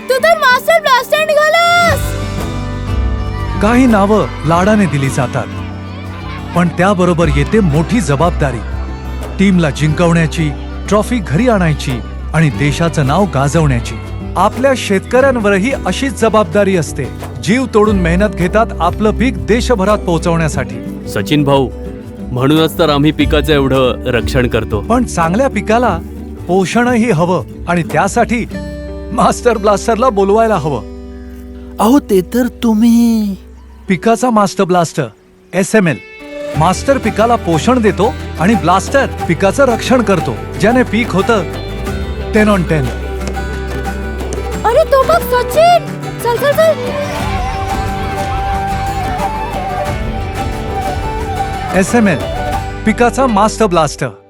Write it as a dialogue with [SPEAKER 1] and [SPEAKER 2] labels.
[SPEAKER 1] तू तर master blaster निघालास.
[SPEAKER 2] काही नावं लाडाने दिली जातात, पण त्याबरोबर येते मोठी जबाबदारी. टीमला जिंकवण्याची, ट्रॉफी घरी आणायची आणि देशाचं नाव गाजवण्याची. आपल्या शेतकऱ्यांवरही अशीच जबाबदारी असते. जीव तोडून मेहनत घेतात आपलं पीक देशभरात पोहोचवण्यासाठी.
[SPEAKER 3] सचिन भाऊ, म्हणूनच तर आम्ही पिकाचं एवढं रक्षण करतो.
[SPEAKER 2] पण चांगल्या पिकाला पोषणही हवं आणि त्यासाठी मास्टर ब्लास्टरला बोलवायला हवं.
[SPEAKER 4] अहो ते तर तुम्ही.
[SPEAKER 2] पिकाचा मास्टर ब्लास्टर SML. मास्टर पिकाला पोषण देतो आणि ब्लास्टर पिकाचं रक्षण करतो, ज्याने पीक होतं 10 on 10.
[SPEAKER 1] अरे तो बघ सचिन. चल चल चल.
[SPEAKER 2] SML पिकाचा मास्टर ब्लास्टर.